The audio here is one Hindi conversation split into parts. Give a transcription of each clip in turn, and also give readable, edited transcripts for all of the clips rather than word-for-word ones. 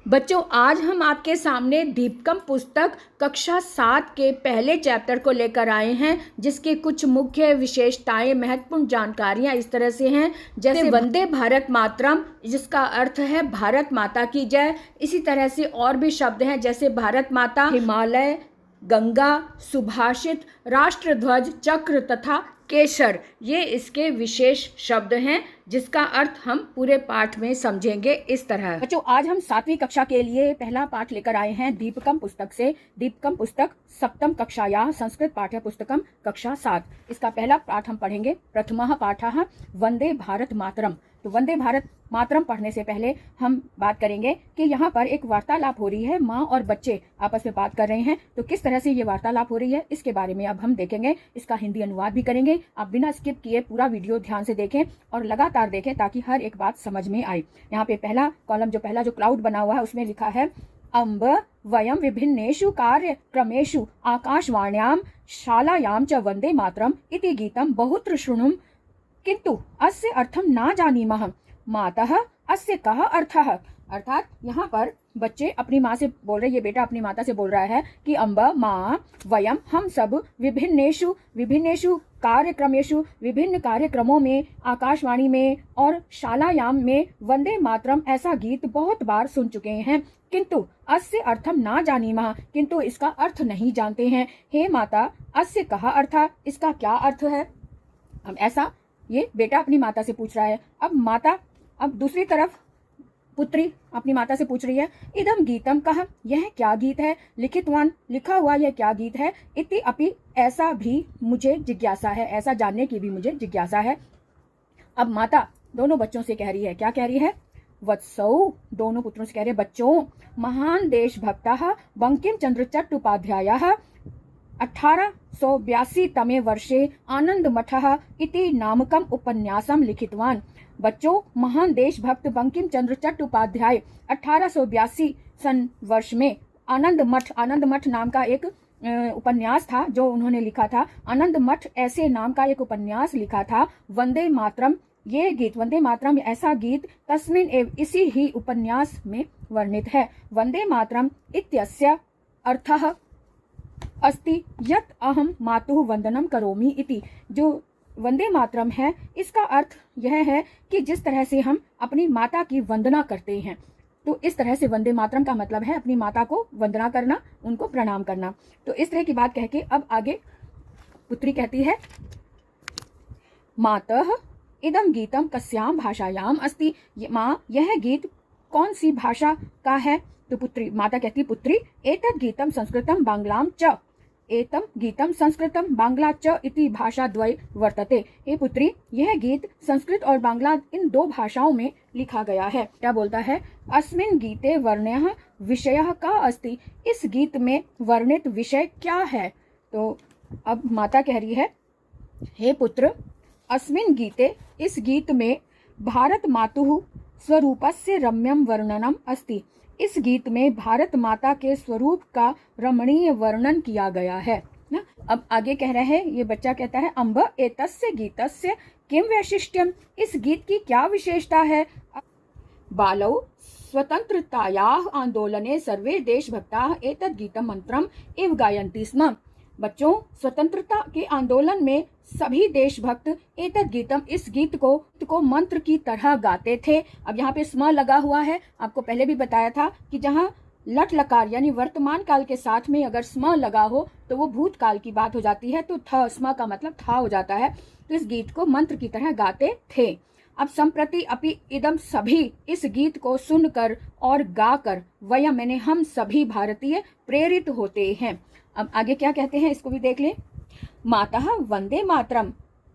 बच्चों, आज हम आपके सामने दीपकम पुस्तक कक्षा 7 के पहले चैप्टर को लेकर आए हैं, जिसकी कुछ मुख्य विशेषताएं, महत्वपूर्ण जानकारियां इस तरह से हैं, जैसे वंदे भारत मातरम, जिसका अर्थ है भारत माता की जय। इसी तरह से और भी शब्द हैं, जैसे भारत माता, हिमालय, गंगा, सुभाषित, राष्ट्रध्वज, चक्र तथा केसर। ये इसके विशेष शब्द हैं, जिसका अर्थ हम पूरे पाठ में समझेंगे इस तरह। बच्चों, आज हम 7वीं कक्षा के लिए पहला पाठ लेकर आए हैं दीपकम पुस्तक से। दीपकम पुस्तक सप्तम कक्षायाः संस्कृत पाठ्य पुस्तकम कक्षा 7। इसका पहला पाठ हम पढ़ेंगे। प्रथमः पाठः वंदे भारत मातरम। तो वंदे भारत मातरम पढ़ने से पहले हम बात करेंगे कि यहाँ पर एक वार्तालाप हो रही है, माँ और बच्चे आपस में बात कर रहे हैं। तो किस तरह से ये वार्तालाप हो रही है, इसके बारे में अब हम देखेंगे। इसका हिंदी अनुवाद भी करेंगे। आप बिना स्किप किए पूरा वीडियो ध्यान से देखें और लगातार देखें, ताकि हर एक बात समझ में आए। यहाँ पे पहला कॉलम, पहला जो क्लाउड बना हुआ है, उसमें लिखा है अम्ब वयम विभिन्नेषु कार्यक्रमेषु आकाशवाण्यां शालायां च वंदे मातरम इति गीतम बहुत्र शृणुम किंतु अस्य अर्थम ना जानीमः मातः अस्य कः अर्थः। अर्थात यहाँ पर बच्चे अपनी माँ से बोल रहे, ये बेटा अपनी माता से बोल रहा है कि अम्ब, माँ, वयम, हम सब, विभिन्नेषु कार्यक्रमेषु, विभिन्न कार्यक्रमों में, आकाशवाणी में और शालायाम में वंदे मातरम ऐसा गीत बहुत बार सुन चुके हैं, किंतु अस्य अर्थम ना जानीमः, किंतु इसका अर्थ नहीं जानते हैं। हे माता, अस्य कः अर्थः, इसका क्या अर्थ है। अब ऐसा ये बेटा अपनी माता से पूछ रहा है। अब दूसरी तरफ पुत्री अपनी माता से पूछ रही है, इदम गीतम कह, यह क्या गीत है, लिखितवान, लिखा हुआ यह क्या गीत है, इति अपि, ऐसा भी मुझे जिज्ञासा है, ऐसा जानने की भी मुझे जिज्ञासा है। अब माता दोनों बच्चों से कह रही है, क्या कह रही है, वत्सौ, दोनों पुत्रों से कह रही है, बच्चों, महान देशभक्तः बंकिम चंद्र चट्टोपाध्यायः 1882 तमे वर्षे आनंद मठः इति नामकम उपन्यासम लिखितवान। बच्चों, महान देशभक्त बंकिम चंद्र चट्टोपाध्याय 1882 सन वर्ष में आनंद मठ नाम का एक उपन्यास था जो उन्होंने लिखा था। आनंद मठ ऐसे नाम का एक उपन्यास लिखा था। वंदे मातरम, ये गीत, वंदे मातरम ऐसा गीत तस्मिन एव, इसी ही उपन्यास में वर्णित है। वंदे मातरम इत्यस्य अर्थः अस्ति यत् अहम मातुः वंदनम करोमि इति। जो वंदे मातरम है, इसका अर्थ यह है कि जिस तरह से हम अपनी माता की वंदना करते हैं, तो इस तरह से वंदे मातरम का मतलब है अपनी माता को वंदना करना, उनको प्रणाम करना। तो इस तरह की बात कह के अब आगे पुत्री कहती है, मातः इदम गीतम कस्याम भाषायाम अस्ति। माँ, यह गीत कौन सी भाषा का है। तो पुत्री, माता कहती, पुत्री, एतत् गीतम संस्कृतम बांग्लाम च, एतम गीतम संस्कृतम बांग्ला च इति भाषा द्वय वर्तते। हे पुत्री, यह गीत संस्कृत और बांग्ला इन दो भाषाओं में लिखा गया है। क्या बोलता है, अस्मिन् गीते वर्ण्यः विषयः का अस्ति, इस गीत में वर्णित विषय क्या है। तो अब माता कह रही है, हे पुत्र, अस्मिन् गीते, इस गीत में भारत मातुः स्वरूपस्य रम्यम वर्णनम अस्ति, इस गीत में भारत माता के स्वरूप का रमणीय वर्णन किया गया है ना। अब आगे कह रहे हैं, ये बच्चा कहता है, अम्ब एतस्य गीतस्य किम वैशिष्ट्यम, इस गीत की क्या विशेषता है। बालौ स्वतंत्रतायाः आंदोलने सर्वे देशभक्ताः एतद् गीतम मंत्रम इव गायन्ति स्म। बच्चों, स्वतंत्रता के आंदोलन में सभी देशभक्त एतद् गीतम, इस गीत को मंत्र की तरह गाते थे। अब यहाँ पे स्म लगा हुआ है। आपको पहले भी बताया था कि जहाँ लट लकार यानी वर्तमान काल के साथ में अगर स्म लगा हो तो वो भूतकाल की बात हो जाती है, तो थ, स्म का मतलब था हो जाता है। तो इस गीत को मंत्र की तरह गाते थे। अब संप्रति अपि इदम, सभी इस गीत को सुनकर और गाकर, वयम मैंने हम सभी भारतीय प्रेरित होते हैं। अब आगे क्या कहते हैं, इसको भी देख लें। मातः वंदे मातरम,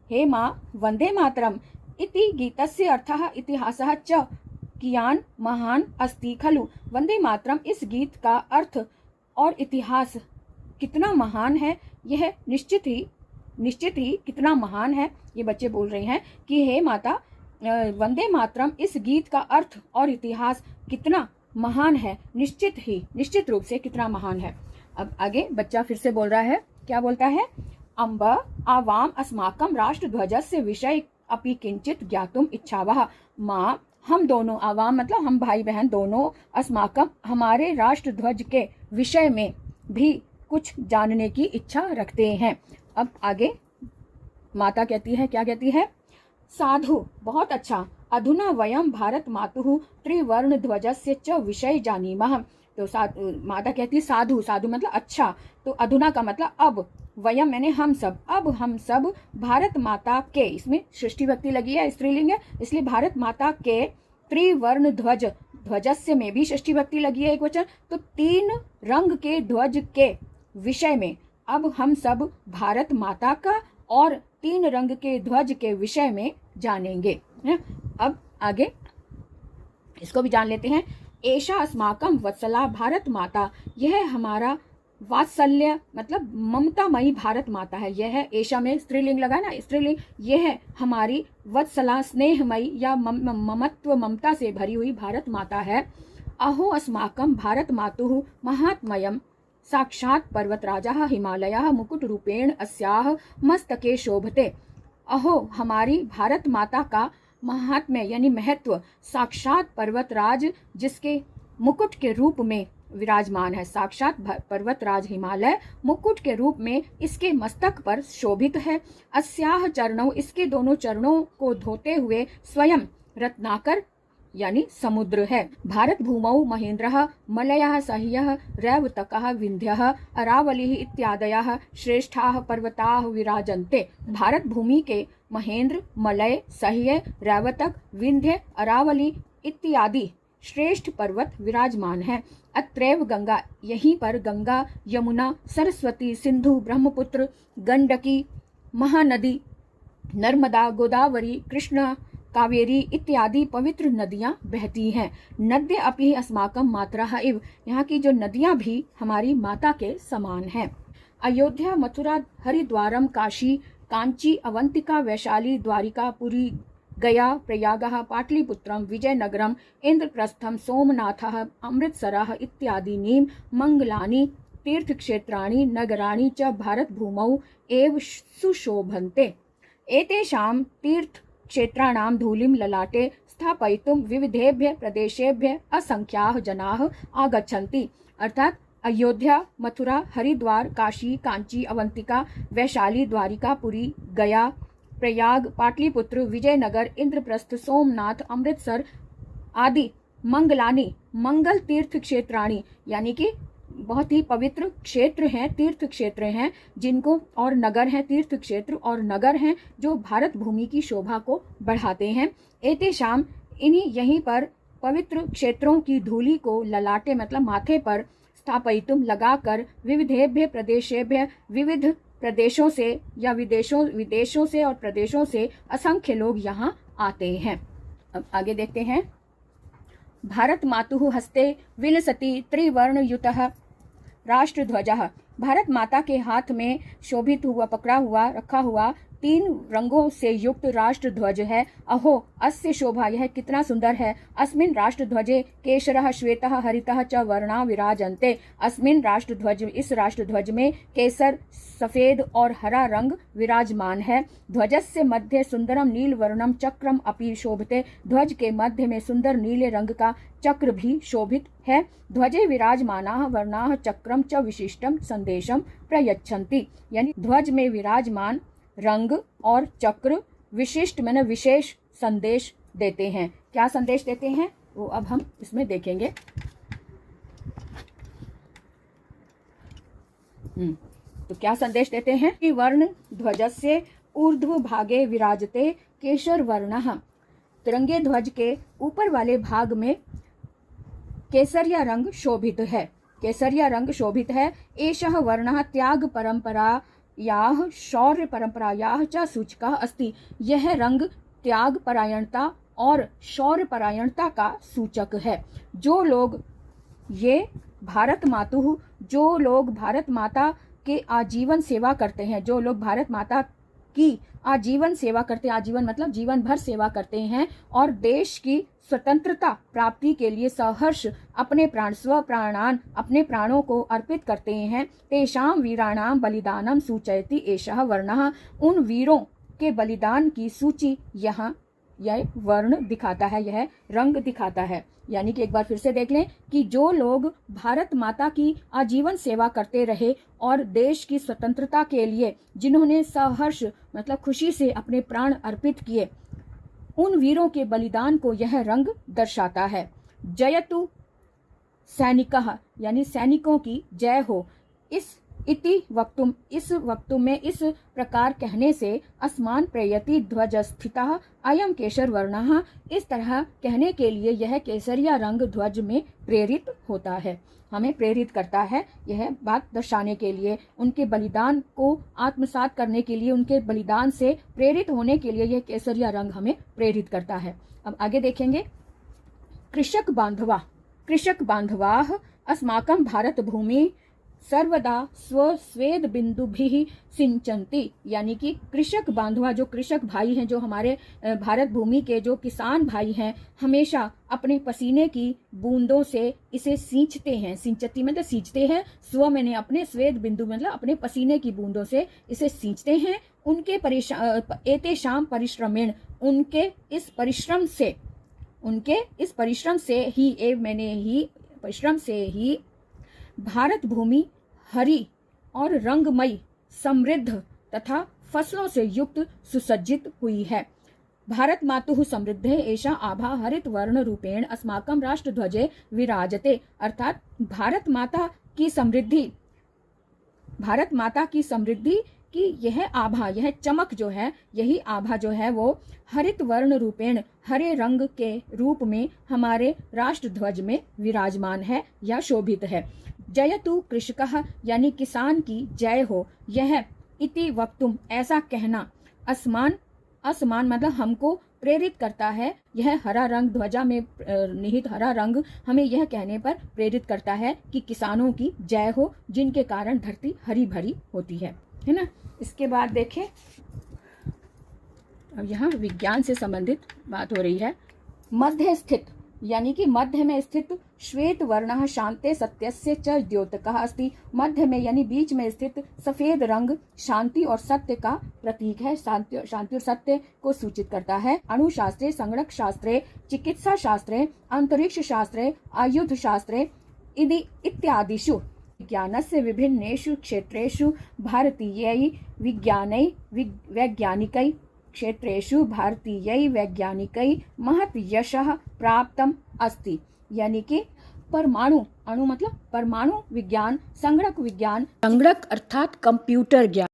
हे माँ, वंदे मातरम इति गीतस्य अर्थः इतिहासः च कियान महान अस्ति खलु। वंदे मातरम, इस गीत का अर्थ और इतिहास कितना महान है, यह निश्चित ही कितना महान है। ये बच्चे बोल रहे हैं कि हे माता, वंदे मातरम इस गीत का अर्थ और इतिहास कितना महान है, निश्चित रूप से कितना महान है। अब आगे बच्चा फिर से बोल रहा है, क्या बोलता है, अम्ब आवाम अस्माकं राष्ट्रध्वजस्य विषय अपि किंचित ज्ञातुम इच्छावः। माँ, हम दोनों, आवाम मतलब हम भाई बहन दोनों, अस्माकम हमारे राष्ट्र ध्वज के विषय में भी कुछ जानने की इच्छा रखते हैं। अब आगे माता कहती है, क्या कहती है? साधु, बहुत अच्छा। अधुना वयम भारत मातुः त्रिवर्ण ध्वजस्य च विषय जानीमः। तो माता कहती है साधु, साधु मतलब अच्छा। तो अधुना का मतलब अब, वयम मैंने हम सब, अब हम सब भारत माता के, इसमें सृष्टि भक्ति लगी है, स्त्रीलिंग है, इसलिए भारत माता के त्रिवर्ण ध्वज, ध्वजस्य में भी षष्ठी भक्ति लगी है, एक वचन, तो 3 रंग के ध्वज के विषय में अब हम सब भारत माता का और 3 रंग के ध्वज के विषय में जानेंगे। अब आगे इसको भी जान लेते हैं। एषा अस्माकं वत्सला भारत माता, यह हमारा वात्सल्य मतलब ममतामयी भारत माता है। यह एषा में स्त्रीलिंग लगा ना, स्त्रीलिंग, यह हमारी वत्सला स्नेहमयी या ममत्व ममता से भरी हुई भारत माता है। अहो अस्माकं भारत मातुः महात्म्यं साक्षात् पर्वतराजः हिमालयः मुकुट रूपेण अस्याः मस्तके शोभते। अहो हमारी भारत माता का महात्म्य यानी महत्व साक्षात पर्वतराज जिसके मुकुट के रूप में विराजमान है, साक्षात पर्वतराज हिमालय मुकुट के रूप में इसके मस्तक पर शोभित है। अस्याह चरणों, इसके दोनों चरणों को धोते हुए स्वयं रत्नाकर यानी समुद्र है। भारत भूमौ महेन्द्रः मलयः सह्यः रैवतकः विन्ध्यः अरावलिः इत्यादयः श्रेष्ठाः पर्वताः विराजन्ते। भारत भूमि के महेंद्र, मलय, सह्य, रैवतक, विंध्य, अरावली इत्यादि श्रेष्ठ पर्वत विराजमान है। अत्रैव गंगा, यहीं पर गंगा, यमुना, सरस्वती, सिंधु, ब्रह्मपुत्र, गंडकी, महानदी, नर्मदा, गोदावरी, कृष्णा, कावेरी इत्यादि पवित्र नदियां बहती हैं। नद्य अपि अस्माकं मातरः इव, यहाँ की जो नदियां भी हमारी माता के समान हैं। अयोध्या, मथुरा, हरिद्वारम, काशी, कांची, अवंतिका, वैशाली, द्वारिका, पुरी, गया, प्रयागः, पाटलिपुत्रम, विजयनगरम, इंद्रप्रस्थम, सोमनाथः, अमृतसरः इत्यादीनि मंगलानि तीर्थक्षेत्राणि नगराणि च भारतभूमौ एव सुशोभन्ते। एतेषां तीर्थक्षेत्राणां धूलिं ललाटे स्थापयितुं विविधेभ्यः प्रदेशेभ्यः असंख्याः जनाः आगच्छन्ति। अर्थात अयोध्या, मथुरा, हरिद्वार, काशी, कांची, अवंतिका, वैशाली, द्वारिका, पुरी, गया, प्रयाग, पाटलिपुत्र, विजयनगर, इंद्रप्रस्थ, सोमनाथ, अमृतसर आदि मंगलानी, मंगल तीर्थ क्षेत्राणी यानी कि बहुत ही पवित्र क्षेत्र हैं, तीर्थ क्षेत्र हैं जिनको, और नगर हैं, तीर्थ क्षेत्र और नगर हैं जो भारत भूमि की शोभा को बढ़ाते हैं। एतेषाम, इन्हीं यहीं पर पवित्र क्षेत्रों की धूलि को ललाटे मतलब माथे पर स्थापयितुम लगाकर विविधेभ्य प्रदेशेभ्य विविध प्रदेशों से या विदेशों से और प्रदेशों से असंख्य लोग यहाँ आते हैं। अब आगे देखते हैं। भारत मातुः हस्ते विलसति त्रिवर्णयुतः राष्ट्रध्वजः, भारत माता के हाथ में शोभित हुआ, पकड़ा हुआ, रखा हुआ 3 रंगों से युक्त राष्ट्र ध्वज है। अहो अस्य शोभा, यह कितना सुंदर है। अस्मिन् राष्ट्र ध्वजे केशरः श्वेतः हरितः च वर्णा विराजन्ते। अस्मिन् राष्ट्र ध्वज, इस राष्ट्र ध्वज में केसर, सफेद और हरा रंग विराजमान है। ध्वजस्य मध्ये सुंदरम नीलवर्णम चक्रम अपि शोभते, ध्वज के मध्य में सुंदर नीले रंग का चक्र भी शोभित है। ध्वजे विराजमानाः वर्णाः चक्रम च विशिष्टम संदेशम प्रयच्छन्ति, यानी ध्वज में विराजमान रंग और चक्र विशिष्ट मैंने विशेष संदेश देते हैं। क्या संदेश देते हैं वो अब हम इसमें देखेंगे। तो क्या संदेश देते हैं कि वर्ण ध्वजस्य ऊर्ध्व भागे विराजते केशर वर्णः, तिरंगे ध्वज के ऊपर वाले भाग में केसरिया रंग शोभित है, केसरिया रंग शोभित है। एषः वर्णः त्याग परंपरा याह शौर्य परंपरायाः च सूचकः अस्ति, यह रंग त्याग परायणता और शौर्य परायणता का सूचक है। जो लोग ये भारत मातुः, जो लोग भारत माता के आजीवन सेवा करते हैं, जो लोग भारत माता की आजीवन सेवा करते हैं, आजीवन मतलब जीवन भर सेवा करते हैं और देश की स्वतंत्रता प्राप्ति के लिए सहर्ष अपने प्राण स्वप्राणान अपने प्राणों को अर्पित करते हैं। तेषां वीराणां बलिदानम सूचयति एषः वर्णः, उन वीरों के बलिदान की सूची यहाँ यह वर्ण दिखाता है, यह रंग दिखाता है। यानी कि एक बार फिर से देख लें कि जो लोग भारत माता की आजीवन सेवा करते रहे और देश की स्वतंत्रता के लिए जिन्होंने सहर्ष मतलब खुशी से अपने प्राण अर्पित किए, उन वीरों के बलिदान को यह रंग दर्शाता है। जयतु सैनिकः यानी सैनिकों की जय हो। इस वक्तुम में इस प्रकार कहने से अस्मान प्रेयति ध्वज स्थितः अयम केसर वर्णः, इस तरह कहने के लिए यह केसरिया रंग ध्वज में प्रेरित होता है, हमें प्रेरित करता है। यह बात दर्शाने के लिए, उनके बलिदान को आत्मसात करने के लिए, उनके बलिदान से प्रेरित होने के लिए यह केसरिया रंग हमें प्रेरित करता है। अब आगे देखेंगे। कृषक बांधवाः अस्माकं भारत भूमि सर्वदा स्वेद बिंदुभिः सिंचन्ति, यानी कि कृषक बांधवा, जो कृषक भाई हैं, जो हमारे भारत भूमि के जो किसान भाई हैं, हमेशा अपने पसीने की बूंदों से इसे सींचते हैं। सिंचती मतलब सींचते हैं, स्व मैंने अपने, स्वेद बिंदु मतलब अपने पसीने की बूंदों से इसे सींचते हैं। उनके एतेषां परिश्रमेण, उनके इस परिश्रम से ही भारत भूमि हरी और रंगमयी, समृद्ध तथा फसलों से युक्त सुसज्जित हुई है। भारत मातुः समृद्धे एषा आभा हरित वर्ण रूपेण अस्माकं राष्ट्रध्वजे विराजते, अर्थात भारत माता की समृद्धि की यह आभा, यह चमक जो है, यही आभा जो है वो हरित वर्ण रूपेण, हरे रंग के रूप में हमारे राष्ट्र ध्वज में विराजमान है या शोभित है। जयतु कृषकः यानी किसान की जय हो। यह इति वक्तुम ऐसा कहना, असमान मतलब हमको प्रेरित करता है। यह हरा रंग, ध्वजा में निहित हरा रंग हमें यह कहने पर प्रेरित करता है कि किसानों की जय हो, जिनके कारण धरती हरी भरी होती है ना। इसके बाद देखें, अब यहाँ विज्ञान से संबंधित बात हो रही है। मध्य स्थित यानी कि मध्य में स्थित श्वेत वर्णः शांते सत्यस्य च द्योतकः अस्ति, मध्य में यानी बीच में स्थित सफेद रंग शांति और सत्य का प्रतीक है, शांति और सत्य को सूचित करता है। अणुशास्त्रे, संगणक शास्त्रे, चिकित्सा शास्त्रे, अंतरिक्ष शास्त्रे, आयुध शास्त्रे इत्यादिषु विज्ञानस्य विभिन्नेषु क्षेत्रेषु भारतीयै वैज्ञानिकै क्षेत्रेषु भारतीय वैज्ञानिकै महत् यशः प्राप्तम् अस्ति, यानी कि परमाणु, अणु मतलब परमाणु विज्ञान, संगणक अर्थात कंप्यूटर ज्ञान,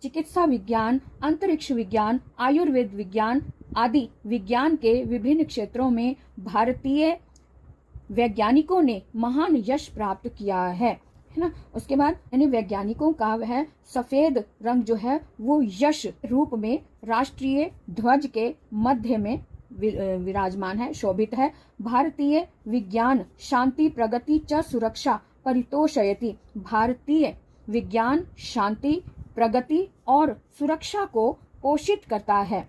चिकित्सा विज्ञान, अंतरिक्ष विज्ञान, आयुर्वेद विज्ञान आदि विज्ञान के विभिन्न क्षेत्रों में भारतीय वैज्ञानिकों ने महान यश प्राप्त किया है ना। उसके बाद यानी वैज्ञानिकों का वह सफेद रंग जो है वो यश रूप में राष्ट्रीय ध्वज के मध्य में विराजमान है, शोभित है। भारतीय विज्ञान शांति प्रगति च सुरक्षा परितोषयति, भारतीय विज्ञान शांति प्रगति और सुरक्षा को पोषित करता है।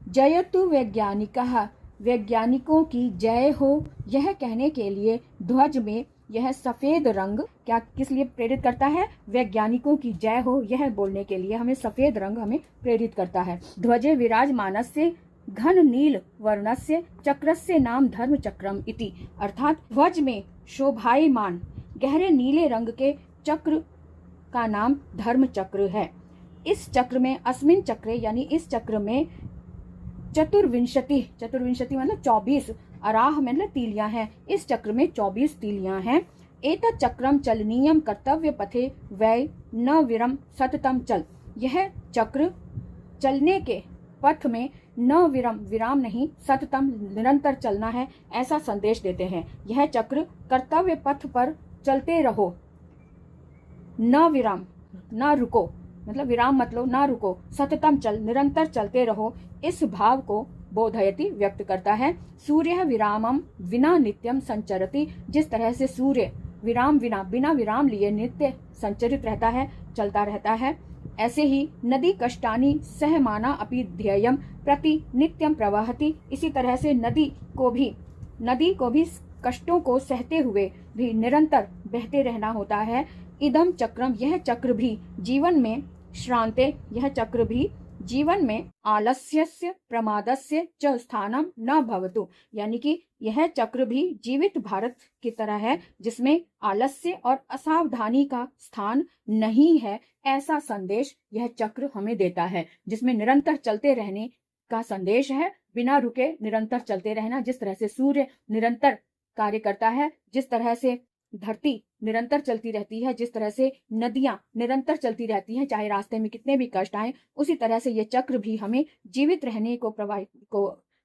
जयतु वैज्ञानिकः, वैज्ञानिकों की जय हो, यह कहने के लिए ध्वज में यह सफेद रंग क्या किस लिए प्रेरित करता है? वैज्ञानिकों की जय हो, यह बोलने के लिए हमें सफेद रंग हमें प्रेरित करता है। ध्वजे विराजमानस्य घन नील वर्णस्य चक्रस्य नाम धर्म चक्रम इति, अर्थात ध्वज में शोभायमान गहरे नीले रंग के चक्र का नाम धर्म चक्र है। इस चक्र में अस्मिन चक्रे यानी इस चक्र में चतुर्विंशति मतलब 24 अराह मतलब तीलियां हैं। इस चक्र में 24 तीलियां हैं। एतत् चक्रम चलनीयम कर्तव्य पथे वै न विरम सततम चल, यह चक्र चलने के पथ में न विराम नहीं, सततम निरंतर चलना है, ऐसा संदेश देते हैं। यह चक्र कर्तव्य पथ पर चलते रहो, न विराम न रुको मतलब विराम मतलब ना रुको, सततम चल निरंतर चलते रहो, इस भाव को बोधयति व्यक्त करता है। सूर्य विरामम विना नित्यम संचरति, जिस तरह से सूर्य विराम बिना विराम लिए नित्य संचरित रहता है, चलता रहता है, ऐसे ही नदी कष्टानि सहमाना अपि ध्येयम प्रति नित्यम प्रवहति, इसी तरह से नदी को भी कष्टों को सहते हुए भी निरंतर बहते रहना होता है। इदम चक्रम, यह चक्र भी जीवन में श्रांते, यह चक्र भी जीवन में आलस्यस्य प्रमादस्य च स्थानम न भवतु, यानी कि यह चक्र भी जीवित भारत की तरह है जिसमें आलस्य और असावधानी का स्थान नहीं है, ऐसा संदेश यह चक्र हमें देता है, जिसमें निरंतर चलते रहने का संदेश है, बिना रुके निरंतर चलते रहना। जिस तरह से सूर्य निरंतर कार्य करता है, जिस तरह से धरती निरंतर चलती रहती है, जिस तरह से नदियां निरंतर चलती रहती हैं चाहे रास्ते में कितने भी कष्ट आए, उसी तरह से ये चक्र भी हमें जीवित रहने को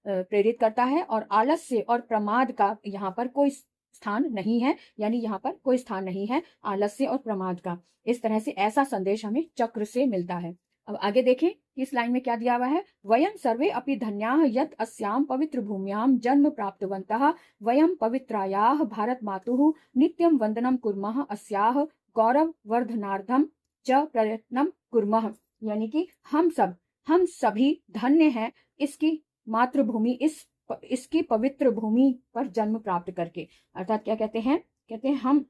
प्रेरित करता है। और आलस्य और प्रमाद का यहाँ पर कोई स्थान नहीं है, यानी यहाँ पर कोई स्थान नहीं है आलस्य और प्रमाद का। इस तरह से ऐसा संदेश हमें चक्र से मिलता है। अब आगे देखें इस लाइन में क्या दिया हुआ है। वयम सर्वे अपि धन्याः यत् अस्याम पवित्र भूम्याम जन्म प्राप्तवन्तः वयम पवित्रायाः भारत मातुः नित्यं वंदनम कुर्मः अस्याः गौरव वर्धनार्थम च प्रयत्नम कुर्मः, यानी कि हम सभी धन्य हैं इसकी मातृभूमि, इसकी पवित्र भूमि पर जन्म प्राप्त करके। अर्थात क्या कहते हैं, कहते हैं हम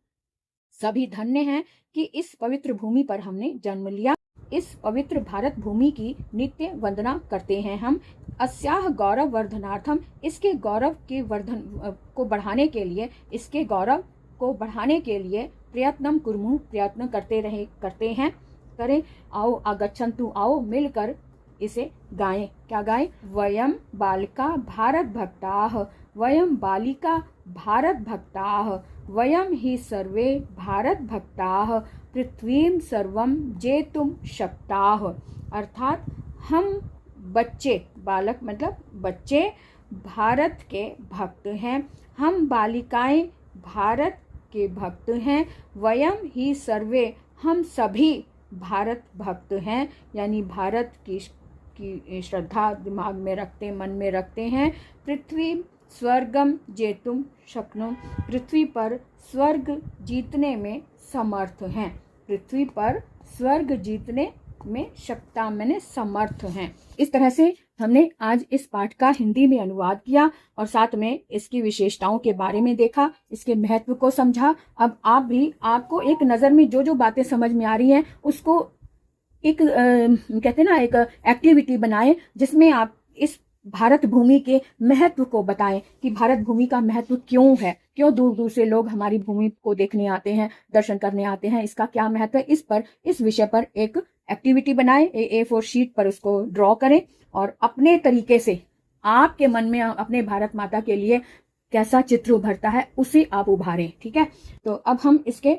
सभी धन्य हैं कि इस पवित्र भूमि पर हमने जन्म लिया। इस पवित्र भारत भूमि की नित्य वंदना करते हैं हम। अस्याह गौरव वर्धनार्थम, इसके गौरव के वर्धन को बढ़ाने के लिए, इसके गौरव को बढ़ाने के लिए प्रयत्नम कुर्मु, प्रयत्न करते हैं। करें, आओ आगच्छन्तु, आओ मिलकर इसे गाएं। क्या गाएं? वयम बालिका भारत भक्ताः, वयम बालिका भारत भक्ताः, वयम ही सर्वे भारत भक्ताः पृथ्वीं सर्वं जेतुं शक्ताः। अर्थात हम बच्चे, बालक मतलब बच्चे भारत के भक्त हैं, हम बालिकाएं भारत के भक्त हैं। वयम ही सर्वे, हम सभी भारत भक्त हैं, यानी भारत की श्रद्धा दिमाग में रखते, मन में रखते हैं। पृथ्वी स्वर्गम जेतुम शक्नुम, पृथ्वी पर स्वर्ग जीतने में समर्थ हैं, पृथ्वी पर स्वर्ग जीतने में शक्ता मैंने समर्थ हैं। इस तरह से हमने आज इस पाठ का हिंदी में अनुवाद किया और साथ में इसकी विशेषताओं के बारे में देखा, इसके महत्व को समझा। अब आपको एक नज़र में जो जो बातें समझ में आ रही हैं उसको एक कहते हैं ना, एक एक्टिविटी बनाएं जिसमें आप इस भारत भूमि के महत्व को बताएं कि भारत भूमि का महत्व क्यों है, क्यों दूर दूर से लोग हमारी भूमि को देखने आते हैं, दर्शन करने आते हैं, इसका क्या महत्व है। इस विषय पर एक एक्टिविटी बनाएं, A4 शीट पर उसको ड्रॉ करें और अपने तरीके से आपके मन में अपने भारत माता के लिए कैसा चित्र उभरता है उसे आप उभारें। ठीक है, तो अब हम इसके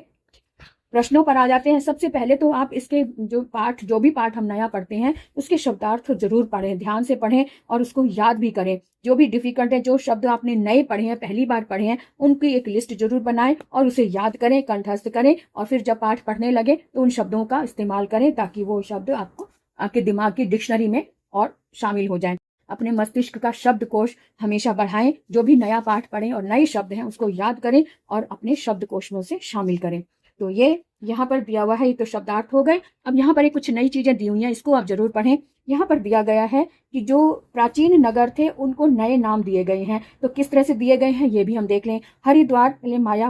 प्रश्नों पर आ जाते हैं। सबसे पहले तो आप इसके जो भी पाठ हम नया पढ़ते हैं उसके शब्दार्थ जरूर पढ़ें, ध्यान से पढ़ें और उसको याद भी करें। जो भी डिफिकल्ट है, जो शब्द आपने नए पढ़े हैं, पहली बार पढ़े हैं, उनकी एक लिस्ट जरूर बनाएं और उसे याद करें, कंठस्थ करें और फिर जब पाठ पढ़ने लगे तो उन शब्दों का इस्तेमाल करें ताकि वो शब्द आपको आपके दिमाग की डिक्शनरी में और शामिल हो जाएं। अपने मस्तिष्क का शब्दकोश हमेशा बढ़ाएं। जो भी नया पाठ पढ़ें और नए शब्द हैं उसको याद करें और अपने शब्दकोश में उसे शामिल करें। तो ये यहाँ पर दिया हुआ है, ये तो शब्दार्थ हो गए। अब यहाँ पर कुछ नई चीजें दी हुई हैं, इसको आप जरूर पढ़ें। यहाँ पर दिया गया है कि जो प्राचीन नगर थे उनको नए नाम दिए गए हैं, तो किस तरह से दिए गए हैं ये भी हम देख लें। हरिद्वार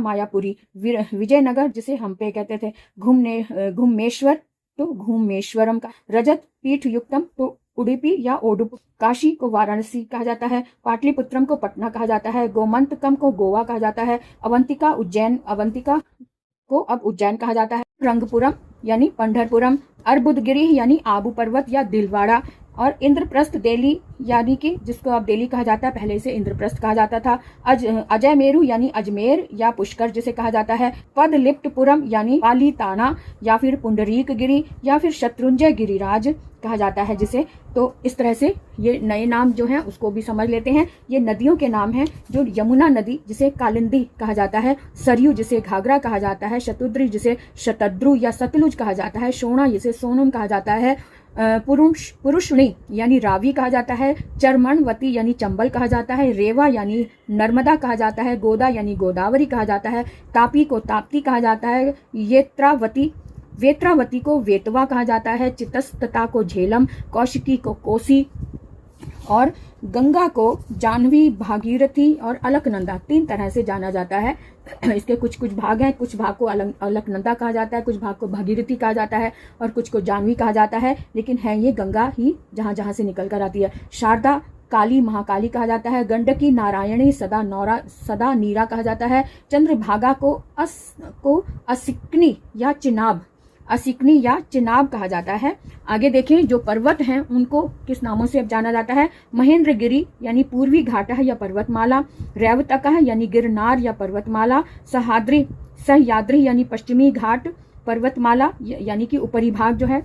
मायापुरी, विजयनगर जिसे हम्पे कहते थे, घुमेश्वर तो घुमेश्वरम का, रजत पीठ युक्तम तो उडुपी या ओडुप, काशी को वाराणसी कहा जाता है, पाटलिपुत्रम को पटना कहा जाता है, गोमंतकम को गोवा कहा जाता है, अवंतिका को अब उज्जैन कहा जाता है, रंगपुरम यानी पंढरपुरम, अर्बुदगिरी यानी आबू पर्वत या दिलवाड़ा, और इंद्रप्रस्थ दिल्ली यानी कि जिसको अब दिल्ली कहा जाता है, पहले इसे इंद्रप्रस्थ कहा जाता था, अजय मेरू यानी अजमेर या पुष्कर जिसे कहा जाता है, पदलिप्तपुरम यानी पालीताना या फिर पुंडरीक गिरी या फिर शत्रुंजय गिरिराज कहा जाता है जिसे। तो इस तरह से ये नए नाम जो हैं उसको भी समझ लेते हैं। ये नदियों के नाम हैं, जो यमुना नदी जिसे कालिंदी कहा जाता है, सरयू जिसे घाघरा कहा जाता है, शतुद्री जिसे शतद्रु या सतलुज कहा जाता है, शोणा जिसे सोनम कहा जाता है, पुरुषणी यानी रावी कहा जाता है, चरमनवती यानी चंबल कहा जाता है, रेवा यानी नर्मदा कहा जाता है, गोदा यानी गोदावरी कहा जाता है, तापी को ताप्ती कहा जाता है, वेत्रावती को वेतवा कहा जाता है, चितस्तता को झेलम, कौशिकी को कोसी और गंगा को जाह्नवी, भागीरथी और अलकनंदा, 3 तरह से जाना जाता है। इसके कुछ कुछ भाग हैं। कुछ भाग को अलकनंदा कहा जाता है, कुछ भाग को भागीरथी कहा जाता है और कुछ को जाह्नवी कहा जाता है, लेकिन है ये गंगा ही जहाँ जहाँ से निकल कर आती है। शारदा काली महाकाली कहा जाता है। गंडकी नारायणी सदा नीरा कहा जाता है। चंद्रभागा को असिकनी या चिनाब कहा जाता है। आगे देखें, जो पर्वत हैं उनको किस नामों से अब जाना जाता है। महेंद्रगिरी यानी पूर्वी घाट है या पर्वतमाला, रैवतक है यानी गिरनार या पर्वतमाला, सह्याद्री यानी पश्चिमी घाट पर्वतमाला यानी कि ऊपरी भाग जो है,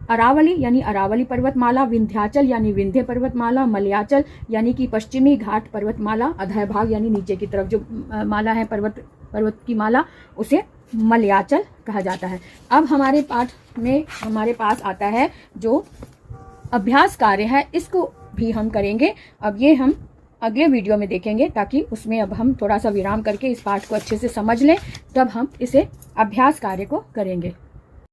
अरावली यानी अरावली पर्वतमाला, विंध्याचल यानी विंध्य पर्वतमाला, मलयाचल यानी कि पश्चिमी घाट पर्वतमाला, अधः भाग यानी नीचे की तरफ जो माला है पर्वत की माला, उसे मलयाचल कहा जाता है। अब हमारे पाठ में हमारे पास आता है जो अभ्यास कार्य है, इसको भी हम करेंगे। अब ये हम अगले वीडियो में देखेंगे, ताकि उसमें अब हम थोड़ा सा विराम करके इस पाठ को अच्छे से समझ लें, तब हम इसे अभ्यास कार्य को करेंगे।